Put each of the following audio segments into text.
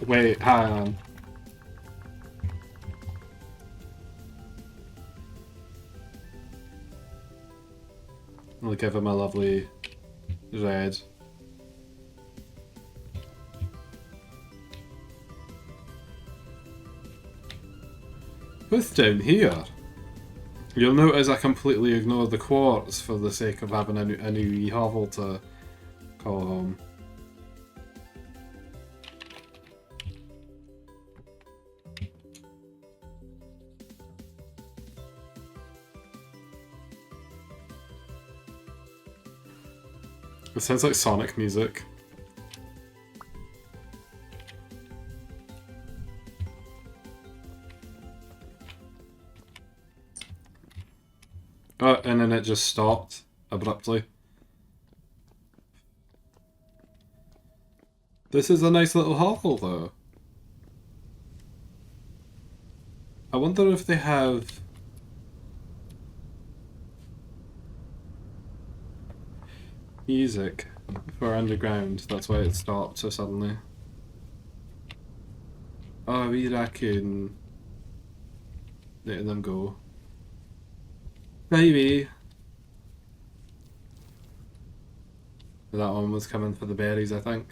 Wait, hang on. I'll give him a lovely red. What's down here? You'll notice I completely ignored the quartz for the sake of having a new hovel to call home. It sounds like Sonic music. Oh, and then it just stopped abruptly. This is a nice little hovel, though. I wonder if they have... music for underground. That's why it stopped so suddenly. Oh, we reckon... letting them go. Maybe. That one was coming for the berries, I think.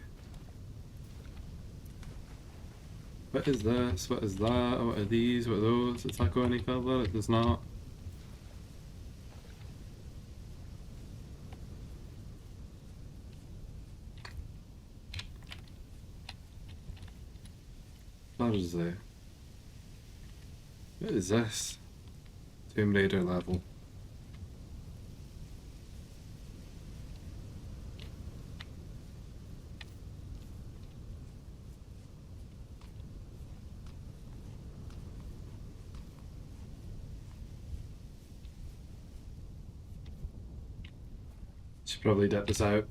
What is this? What is that? What are these? What are those? Does that go any further? It does not. What is there? What is this? Tomb Raider level. Should probably dip this out.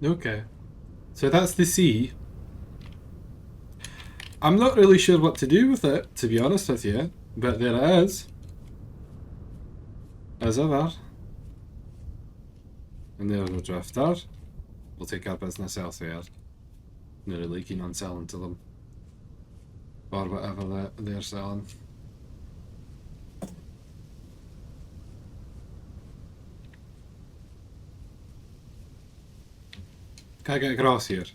Okay. So that's the sea. I'm not really sure what to do with it, to be honest with you. But there it is. As ever. And there's a drifter. We'll take our business elsewhere. Not really keen on selling to them. Or whatever they're selling. Can I get across here?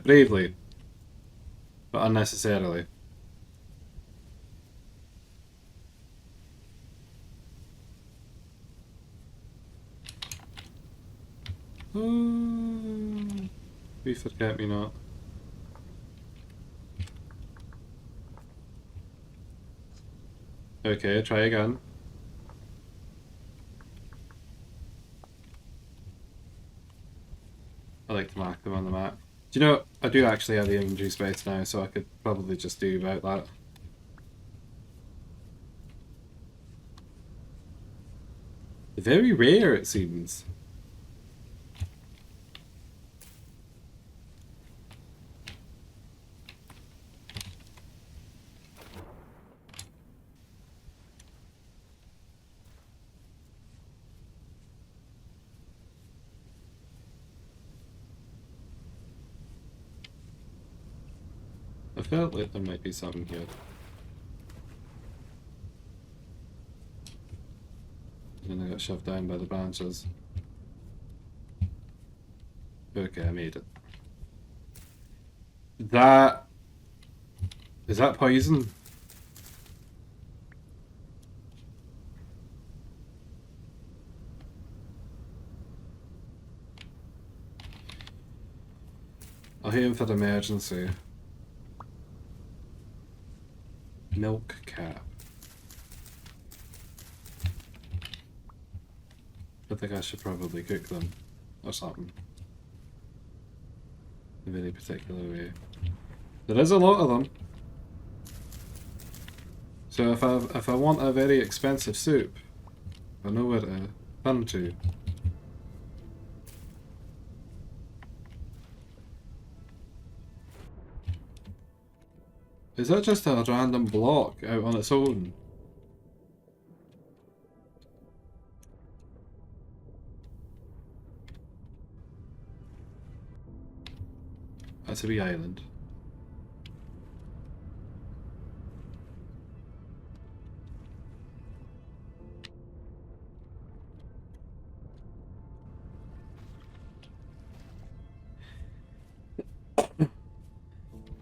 Bravely. But unnecessarily. We forget me not. Okay, try again. I like to mark them on the map. Do you know, I do actually have the inventory space now, so I could probably just do about that. Very rare, it seems. I felt like there might be something here. And then I got shoved down by the branches. Okay, I made it. That... is that poison? I'll aim for the emergency. Milk cap. I think I should probably cook them or something. In a very particular way. There is a lot of them. So if I want a very expensive soup, I know where to turn to. Is that just a random block out on its own? That's a wee island.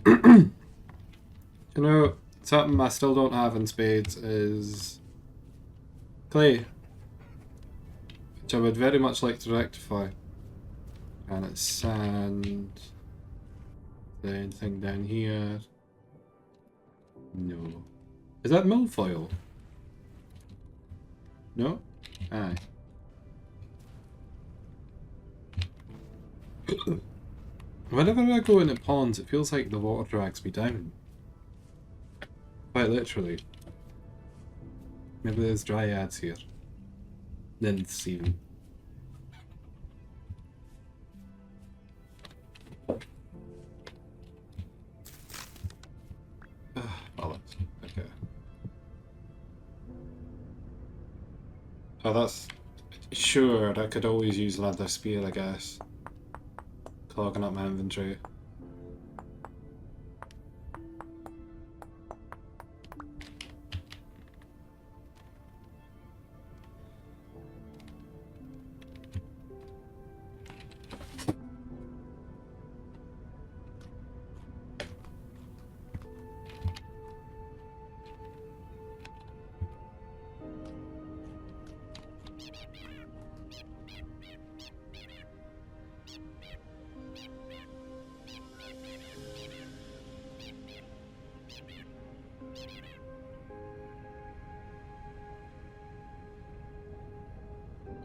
You know, something I still don't have in spades is clay, which I would very much like to rectify. And it's sand. The anything down here? No. Is that milfoil? No? Aye. Whenever I go into ponds, it feels like the water drags me down. Quite literally. Maybe there's dryads here. Nymphs even. Bollocks. Okay. Oh, that's... Sure, I could always use another spear, I guess. Clogging up my inventory.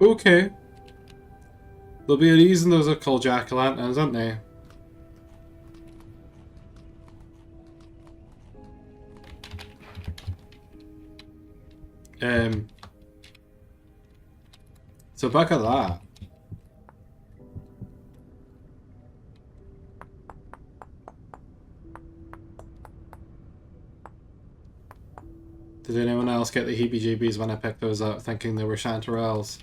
Okay. There'll be a reason those are called jack-o'-lanterns, aren't they? So back at that. Did anyone else get the heebie-jeebies when I picked those up, thinking they were chanterelles?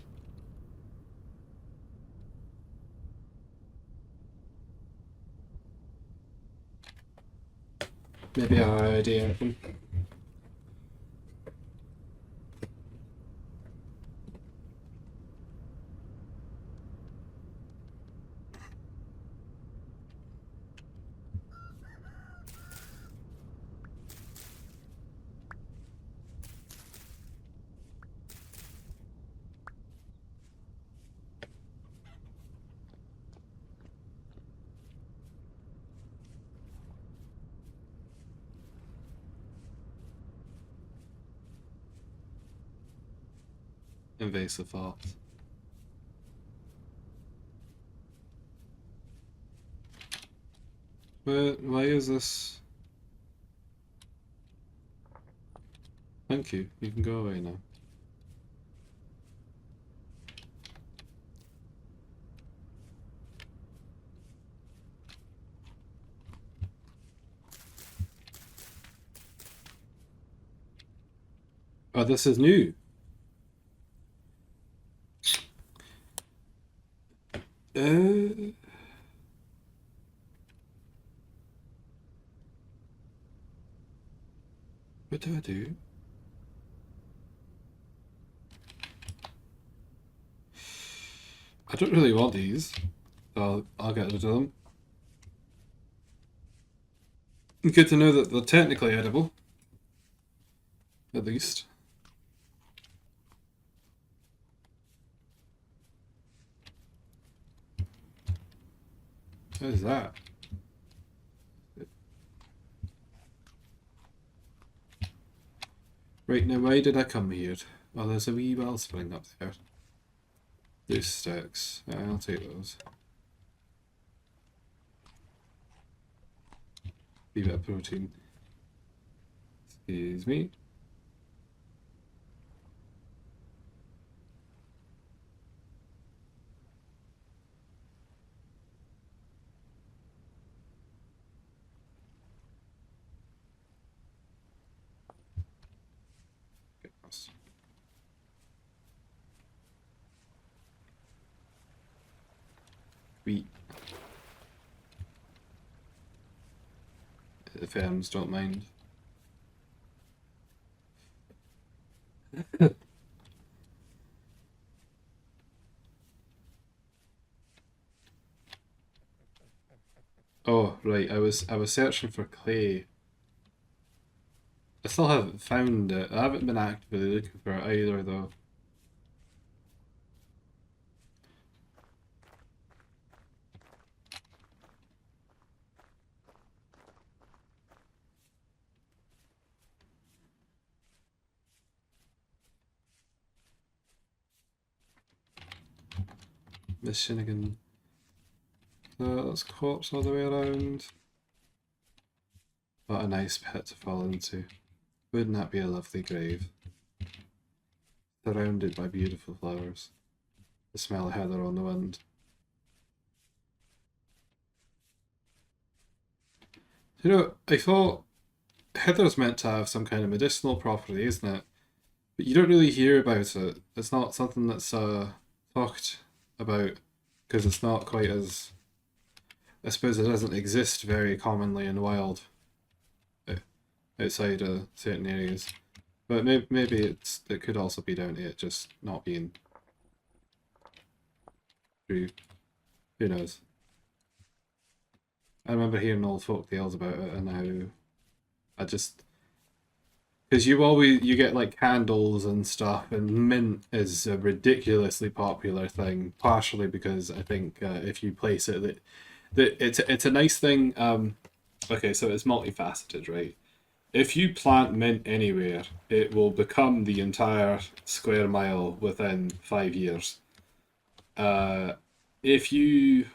Maybe I idea. Invasive thoughts. But why is this? Thank you. You can go away now. Oh, this is new. What do I do? I don't really want these. So I'll get rid of them. Good to know that they're technically edible. At least. What is that? Right, now why did I come here? Oh, there's a wee wellspring up there. Loose sticks. Yeah, I'll take those. Wee bit of protein. Excuse me. Wheat. the firms don't mind. Oh, right, I was searching for clay. I still haven't found it. I haven't been actively looking for it either though. Miss Shinnigan. So that's corpse all the way around. What a nice pit to fall into. Wouldn't that be a lovely grave? Surrounded by beautiful flowers. The smell of heather on the wind. You know, I thought heather's meant to have some kind of medicinal property, isn't it? But you don't really hear about it. It's not something that's talked about because it's not quite as... I suppose it doesn't exist very commonly in the wild outside of certain areas. But maybe it could also be down to it just not being true. Who knows? I remember hearing old folk tales about it and how I just... Because you get like candles and stuff, and mint is a ridiculously popular thing. Partially because I think if you place it, it's a nice thing. Okay, so it's multifaceted, right? If you plant mint anywhere, it will become the entire square mile within 5 years. If you,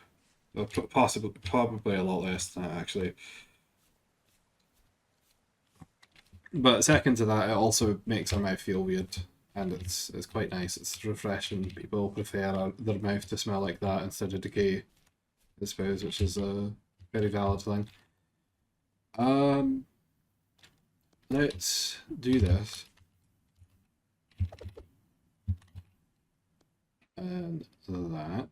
well, probably a lot less than that actually. But second to that, it also makes our mouth feel weird, and it's quite nice. It's refreshing. People prefer their mouth to smell like that instead of decay, I suppose, which is a very valid thing. Let's do this. And that.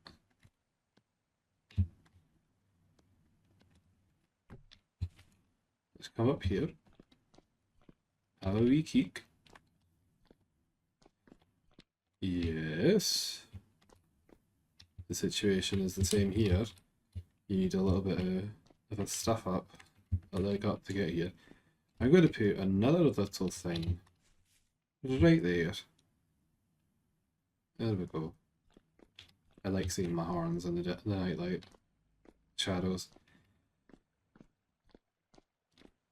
Let's come up here. Have a wee kick. Yes. The situation is the same here. You need a little bit of stuff up that I got to get here. I'm going to put another little thing right there. There we go. I like seeing my horns in the nightlight shadows.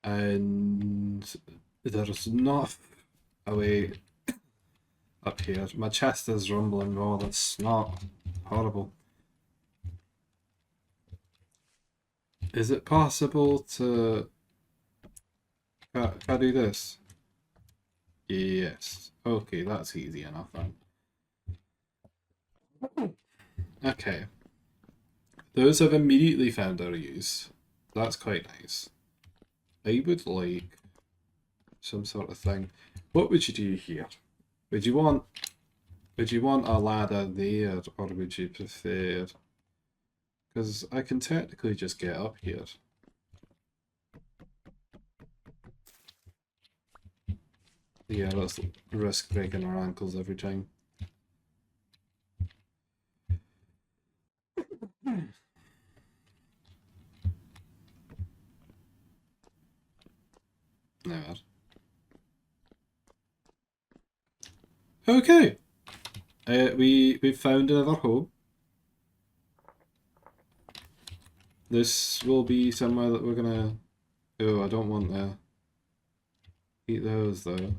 And there's not a way up here. My chest is rumbling. Oh, that's not horrible. Is it possible to... Can I do this? Yes. Okay, that's easy enough then. Okay. Those have immediately found their use. That's quite nice. I would like some sort of thing. What would you do here? Would you want a ladder there, or would you prefer... Because I can technically just get up here. Yeah, let's risk breaking our ankles every time. Never. Okay. We've found another home. This will be somewhere that we're gonna... Oh, I don't want to eat those though.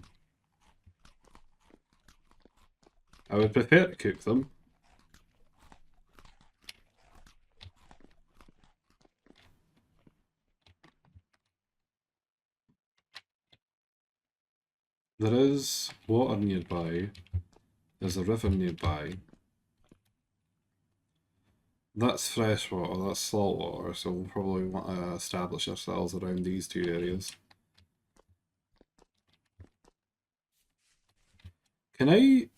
I would prefer to cook them. There is water nearby. There's a river nearby. That's fresh water, that's salt water, so we'll probably want to establish ourselves around these two areas. Can I...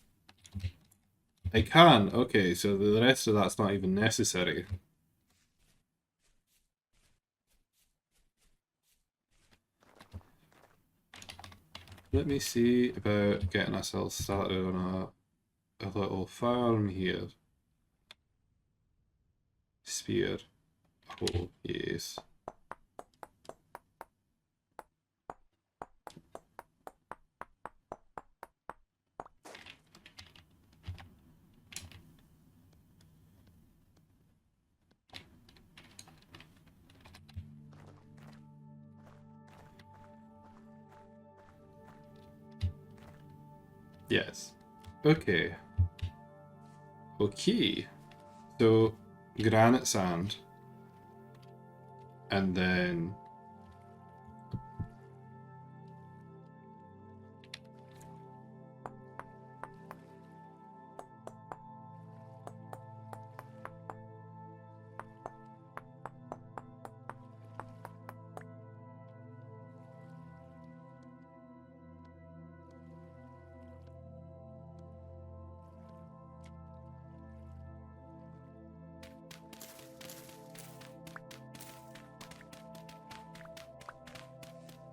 I can, okay, so the rest of that's not even necessary. Let me see about getting ourselves started on a little farm here. Spear. Oh, yes. Yes. Okay. Okay. So, granite sand. And then...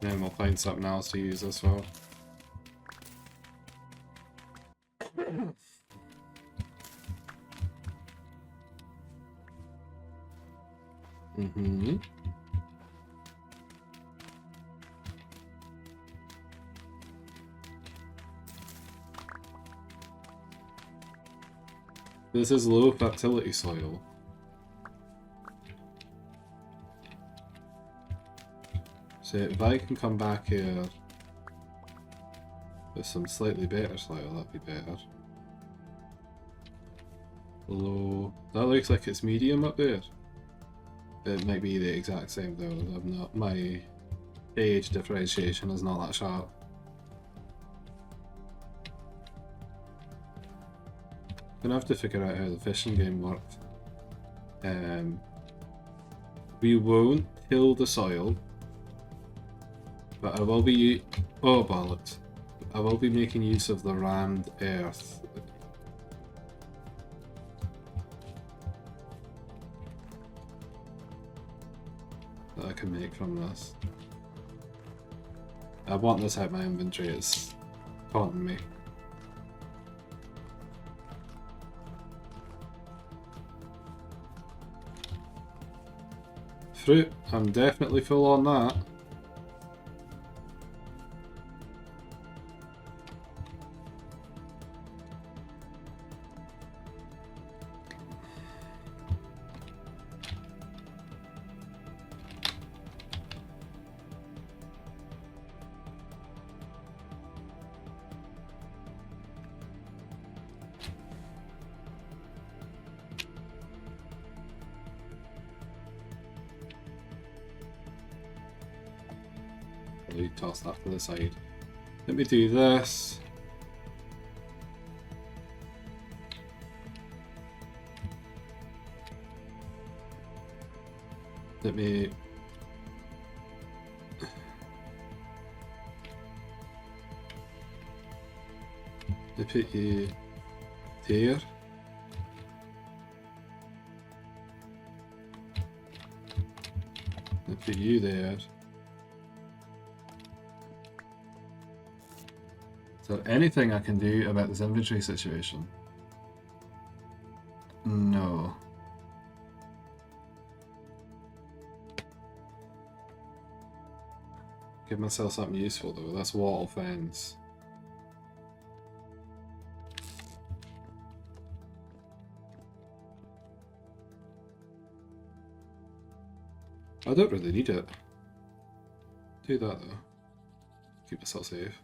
then we'll find something else to use as well. Mm-hmm. This is low fertility soil. So if I can come back here with some slightly better soil, that'd be better. Low. That looks like it's medium up there. It might be the exact same though. I'm not. My age differentiation is not that sharp. Gonna have to figure out how the fishing game works. We won't till the soil, but I will be. Oh bollocks! I will be making use of the rammed earth. That I can make from this. I want this out of my inventory. It's taunting me. Fruit, I'm definitely full on that. Probably toss that to the side. Let me do this. Let me... They put you there. They put you there. Is there anything I can do about this inventory situation? No. Give myself something useful though. That's wattle fence. I don't really need it. Do that though. Keep myself safe.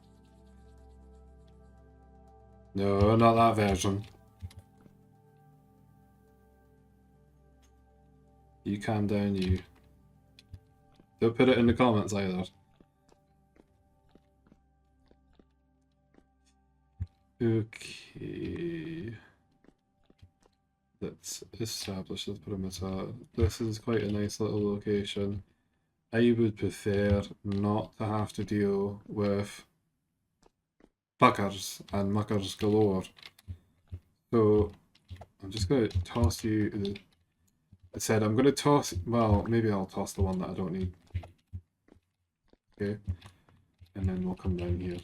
No, not that version. You calm down, you. Don't put it in the comments either. Okay. Let's establish the perimeter. This is quite a nice little location. I would prefer not to have to deal with buggers and muckers galore. So I'm just going to toss you. I said I'm going to toss. Well, maybe I'll toss the one that I don't need. Okay. And then we'll come down here.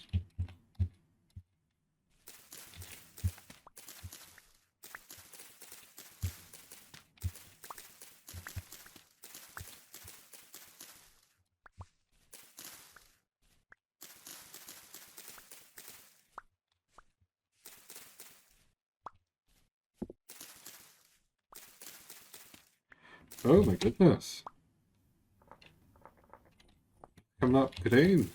Oh my goodness. Coming up green.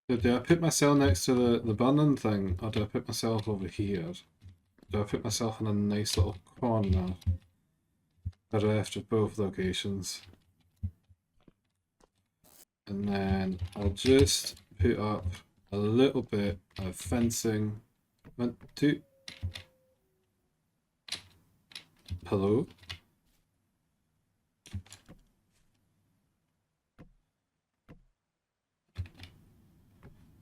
Did I put myself next to the burning thing, or did I put myself over here? Did I put myself in a nice little corner? Bereft of both locations. And then I'll just put up a little bit of fencing. 1, 2. Hello?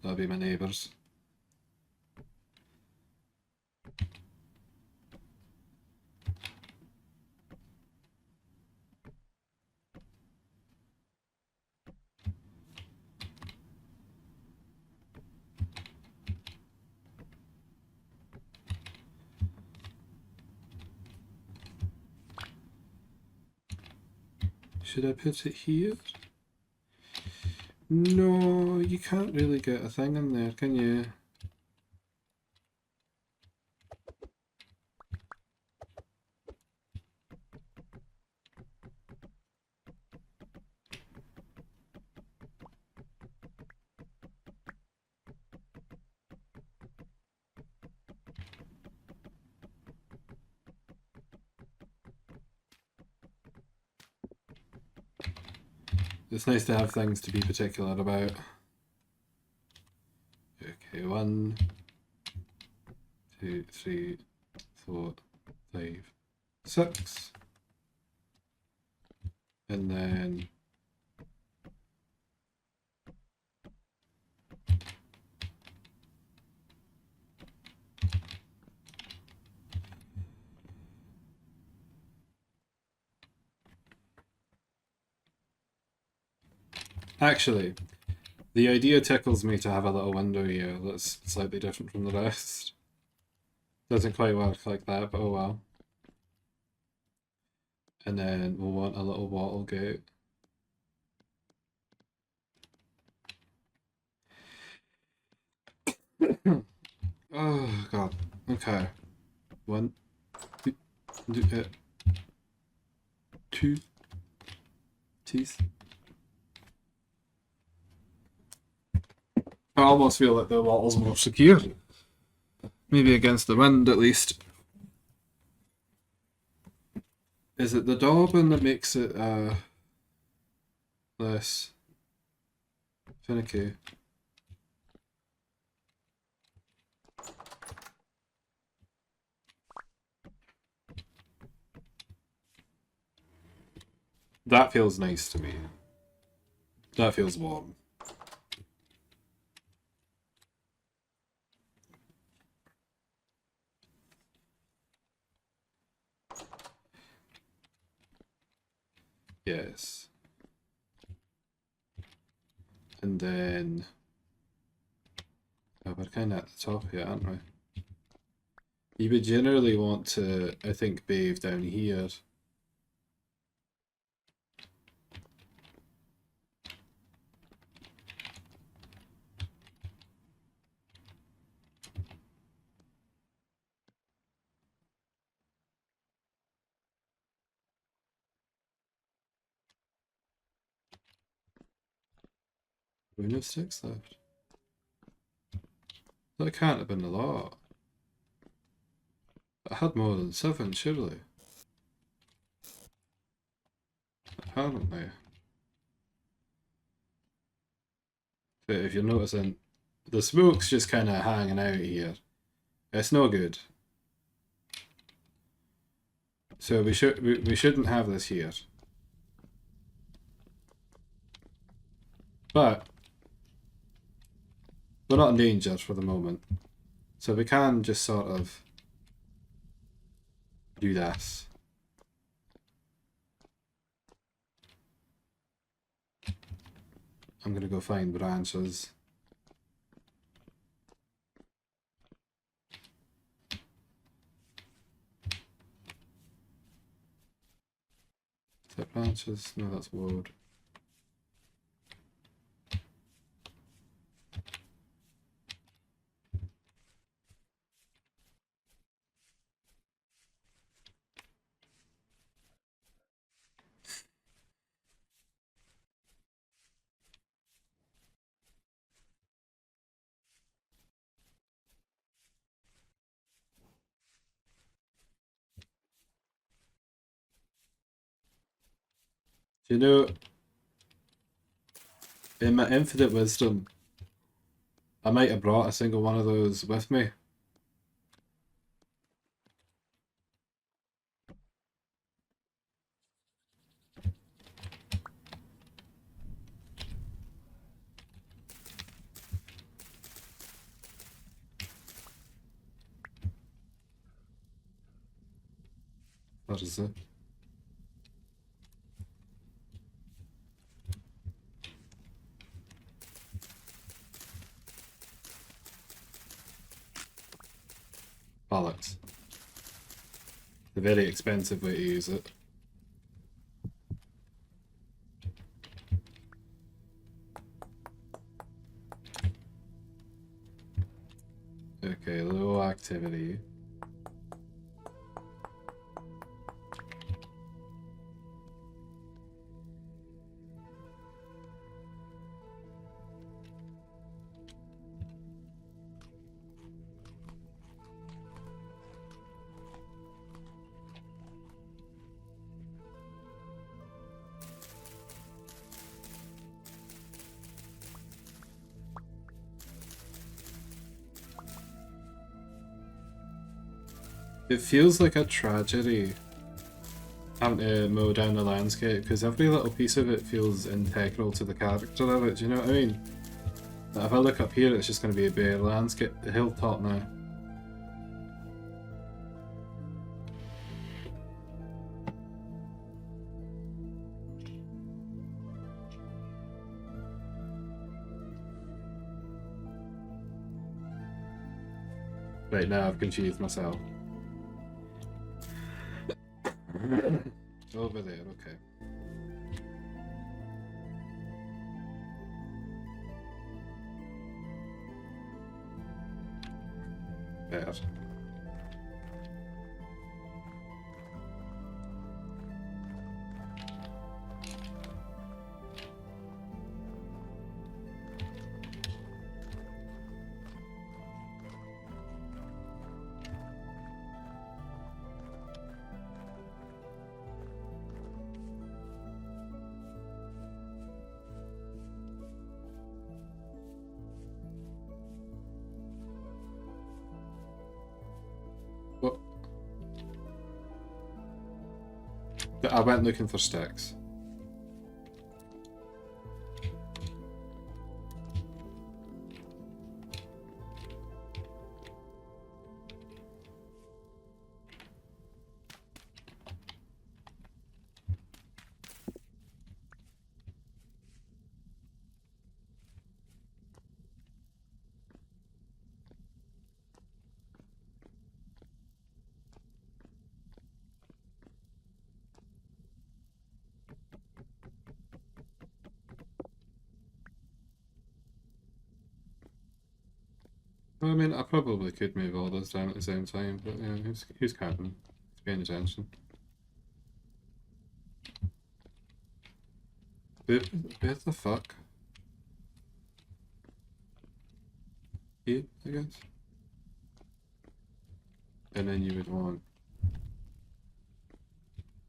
That'll be my neighbours. Should I put it here? No, you can't really get a thing in there, can you? It's nice to have things to be particular about. Okay, 1, 2, 3, 4, 5, 6. And then actually, the idea tickles me to have a little window here that's slightly different from the rest. Doesn't quite work like that, but oh well. And then we'll want a little wattle gate. Oh god. Okay. 1, 2, 2 teeth. I almost feel like the wattle's more secure. Maybe against the wind at least. Is it the daubing that makes it less finicky? That feels nice to me. That feels warm. Yes. And then... oh, we're kind of at the top here, aren't we? You would generally want to, I think, bathe down here. Do we no sticks left? That can't have been a lot. I had more than 7, surely. Apparently. But if you're noticing, the smoke's just kind of hanging out here. It's no good. So we shouldn't have this here. But we're not in danger for the moment. So we can just sort of do this. I'm gonna go find branches. Is that branches? No, that's wood. Do you know, in my infinite wisdom, I might have brought a single one of those with me. What is it? Bollocks. The very expensive way to use it. Okay, low activity. It feels like a tragedy having to mow down the landscape because every little piece of it feels integral to the character of it. Do you know what I mean? Like if I look up here, it's just going to be a bare landscape. The hilltop now. Right now, I've confused myself. Over there, okay. There. What? I went looking for sticks. Well, I mean, I probably could move all those down at the same time, but yeah, who's counting? Who's paying attention? Where the fuck? Here, I guess. And then you would want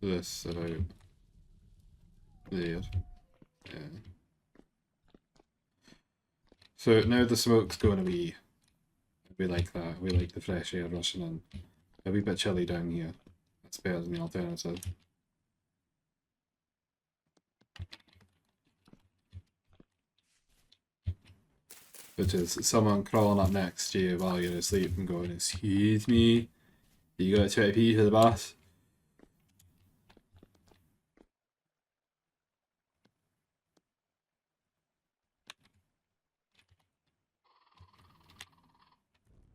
this about there. Yeah. So now the smoke's going to be We like that. We like the fresh air rushing in. A wee bit chilly down here. That's better than the alternative. Which is someone crawling up next to you while you're asleep and going, "Excuse me, you got to pee for the bath?"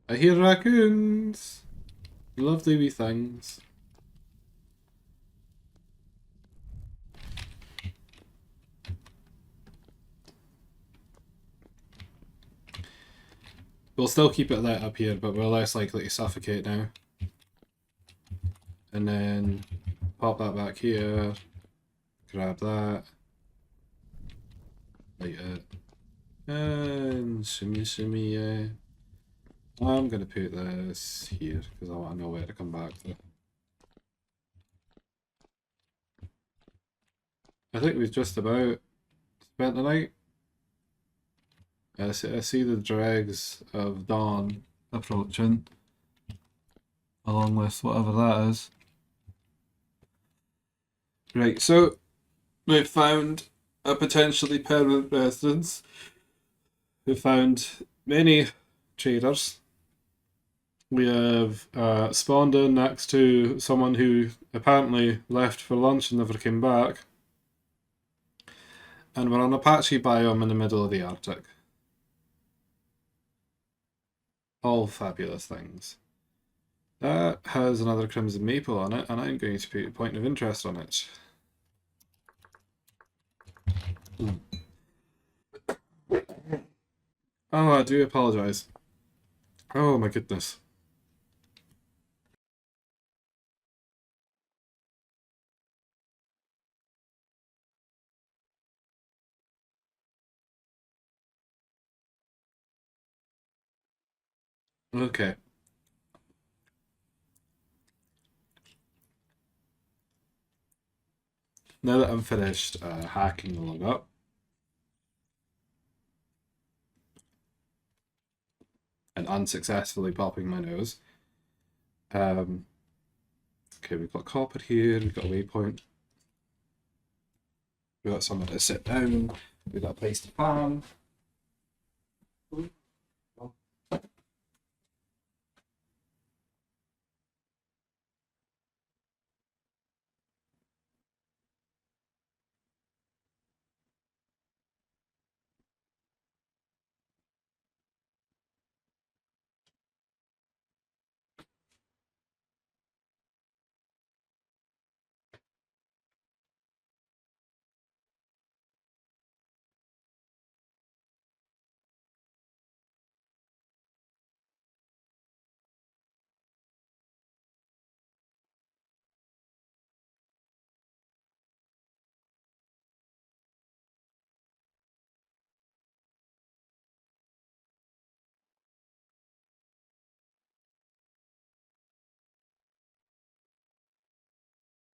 I hear raccoons! Lovely wee things. We'll still keep it lit up here, but we're less likely to suffocate now. And then pop that back here, grab that, light it, and shimmy shimmy, yeah. I'm gonna put this here because I want to know where to come back to. I think we've just about spent the night. I see the dregs of dawn approaching, along with whatever that is. Right, so we've found a potentially permanent residence. We found many traders. We have spawned in next to someone who apparently left for lunch and never came back. And we're on a patchy biome in the middle of the Arctic. All fabulous things. That has another crimson maple on it, and I'm going to put a point of interest on it. Oh, I do apologise. Oh my goodness. Okay. Now that I'm finished hacking the log up, and unsuccessfully popping my nose, okay, we've got copper here, we've got a waypoint, we've got somewhere to sit down, we've got a place to farm.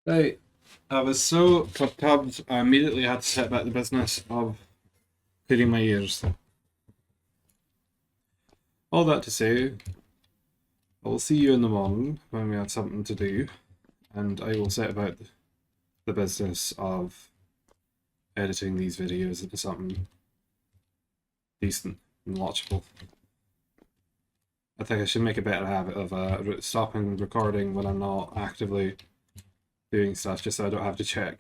Right, I was so perturbed, I immediately had to set about the business of clearing my ears. All that to say, I will see you in the morning when we have something to do, and I will set about the business of editing these videos into something decent and watchable. I think I should make a better habit of stopping recording when I'm not actively doing stuff, just so I don't have to check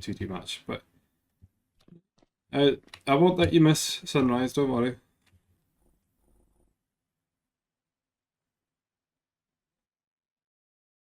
too much. But I won't let you miss sunrise, don't worry.